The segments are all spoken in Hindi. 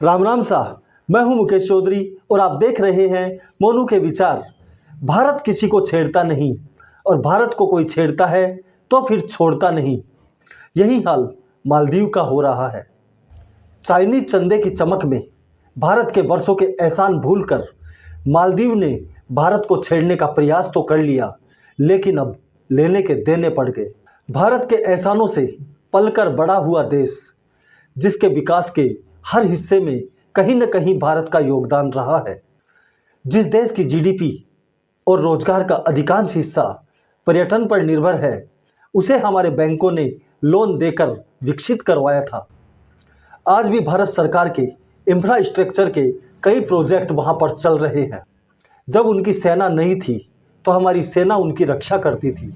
राम राम साहब, मैं हूं मुकेश चौधरी और आप देख रहे हैं मोनू के विचार। भारत किसी को छेड़ता नहीं और भारत को कोई छेड़ता है तो फिर छोड़ता नहीं। यही हाल मालदीव का हो रहा है। चाइनीज चंदे की चमक में भारत के वर्षों के एहसान भूलकर मालदीव ने भारत को छेड़ने का प्रयास तो कर लिया, लेकिन अब लेने के देने पड़ गए। भारत के एहसानों से पलकर बड़ा हुआ देश, जिसके विकास के हर हिस्से में कहीं न कहीं भारत का योगदान रहा है, जिस देश की जीडीपी और रोजगार का अधिकांश हिस्सा पर्यटन पर निर्भर है, उसे हमारे बैंकों ने लोन देकर विकसित करवाया था। आज भी भारत सरकार के इंफ्रास्ट्रक्चर के कई प्रोजेक्ट वहां पर चल रहे हैं। जब उनकी सेना नहीं थी तो हमारी सेना उनकी रक्षा करती थी।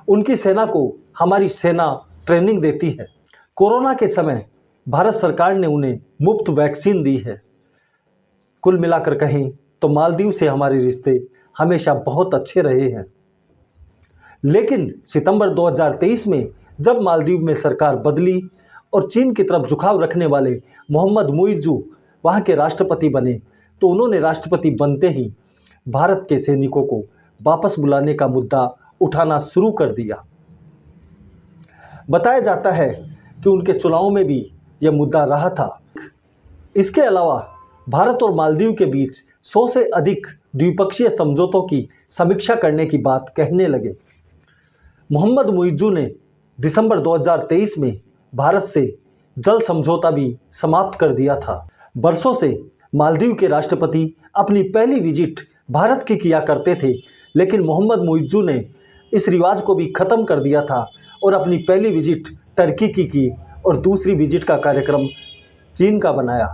उनकी सेना को हमारी सेना ट्रेनिंग देती है। कोरोना के समय भारत सरकार ने उन्हें मुफ्त वैक्सीन दी है। कुल मिलाकर कहें तो मालदीव से हमारे रिश्ते हमेशा बहुत अच्छे रहे हैं। लेकिन सितंबर 2023 में जब मालदीव में सरकार बदली और चीन की तरफ झुकाव रखने वाले मोहम्मद मुइज्जू वहां के राष्ट्रपति बने, तो उन्होंने राष्ट्रपति बनते ही भारत के सैनिकों को वापस बुलाने का मुद्दा उठाना शुरू कर दिया। बताया जाता है कि उनके चुनाव में भी यह मुद्दा रहा था। इसके अलावा भारत और मालदीव के बीच 100 से अधिक द्विपक्षीय समझौतों की समीक्षा करने की बात कहने लगे। मोहम्मद मुइज्जू ने दिसंबर 2023 में भारत से जल समझौता भी समाप्त कर दिया था। बरसों से मालदीव के राष्ट्रपति अपनी पहली विजिट भारत की किया करते थे, लेकिन मोहम्मद मुइज्जू ने इस रिवाज को भी खत्म कर दिया था और अपनी पहली विजिट टर्की की और दूसरी विजिट का कार्यक्रम चीन का बनाया।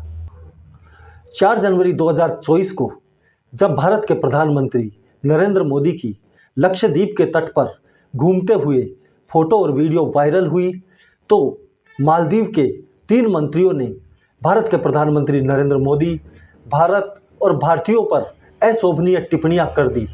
4 जनवरी 2024 को जब भारत के प्रधानमंत्री नरेंद्र मोदी की लक्षद्वीप के तट पर घूमते हुए फोटो और वीडियो वायरल हुई, तो मालदीव के 3 मंत्रियों ने भारत के प्रधानमंत्री नरेंद्र मोदी, भारत और भारतीयों पर अशोभनीय टिप्पणियां कर दी।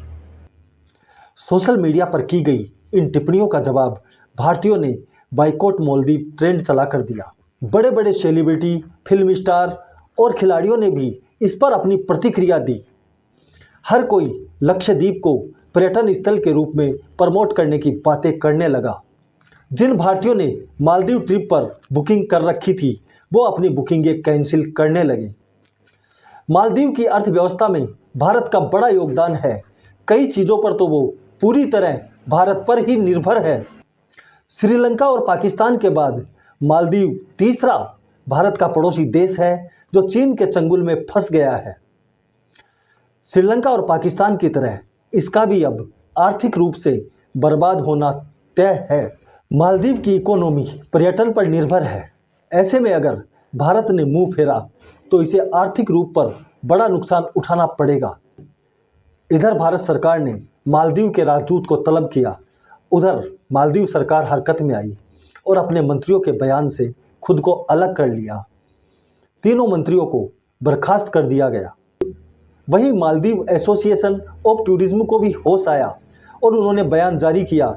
सोशल मीडिया पर की गई इन टिप्पणियों का जवाब भारतीयों ने बाइकॉट मालदीव ट्रेंड चला कर दिया। बड़े बड़े सेलिब्रिटी, फिल्म स्टार और खिलाड़ियों ने भी इस पर अपनी प्रतिक्रिया दी। हर कोई लक्षद्वीप को पर्यटन स्थल के रूप में प्रमोट करने की बातें करने लगा। जिन भारतीयों ने मालदीव ट्रिप पर बुकिंग कर रखी थी, वो अपनी बुकिंगें कैंसिल करने लगे। मालदीव की अर्थव्यवस्था में भारत का बड़ा योगदान है। कई चीज़ों पर तो वो पूरी तरह भारत पर ही निर्भर है। श्रीलंका और पाकिस्तान के बाद मालदीव तीसरा भारत का पड़ोसी देश है जो चीन के चंगुल में फंस गया है। श्रीलंका और पाकिस्तान की तरह इसका भी अब आर्थिक रूप से बर्बाद होना तय है। मालदीव की इकोनॉमी पर्यटन पर निर्भर है। ऐसे में अगर भारत ने मुंह फेरा तो इसे आर्थिक रूप पर बड़ा नुकसान उठाना पड़ेगा। इधर भारत सरकार ने मालदीव के राजदूत को तलब किया, उधर मालदीव सरकार हरकत में आई और अपने मंत्रियों के बयान से खुद को अलग कर लिया। तीनों मंत्रियों को बर्खास्त कर दिया गया। वहीं मालदीव एसोसिएशन ऑफ टूरिज्म को भी होश आया और उन्होंने बयान जारी किया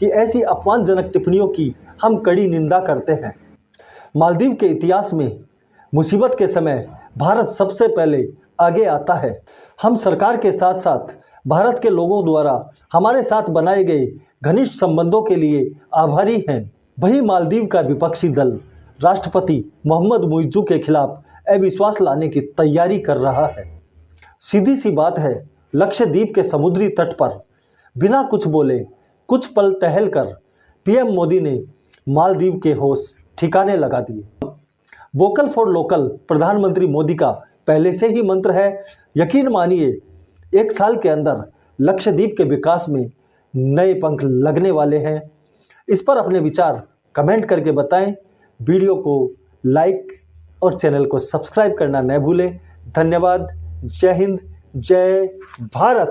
कि ऐसी अपमानजनक टिप्पणियों की हम कड़ी निंदा करते हैं। मालदीव के इतिहास में मुसीबत के समय भारत सबसे पहले आगे आता है। हम सरकार के साथ साथ भारत के लोगों द्वारा हमारे साथ बनाए गए घनिष्ठ संबंधों के लिए आभारी हैं। वहीं मालदीव का विपक्षी दल राष्ट्रपति मोहम्मद मुइज्जू के खिलाफ अविश्वास लाने की तैयारी कर रहा है। सीधी सी बात है, लक्षद्वीप के समुद्री तट पर बिना कुछ बोले कुछ पल टहल कर पीएम मोदी ने मालदीव के होश ठिकाने लगा दिए। वोकल फॉर लोकल प्रधानमंत्री मोदी का पहले से ही मंत्र है। यकीन मानिए 1 साल के अंदर लक्षद्वीप के विकास में नए पंख लगने वाले हैं। इस पर अपने विचार कमेंट करके बताएं। वीडियो को लाइक और चैनल को सब्सक्राइब करना न भूलें। धन्यवाद। जय हिंद, जय भारत।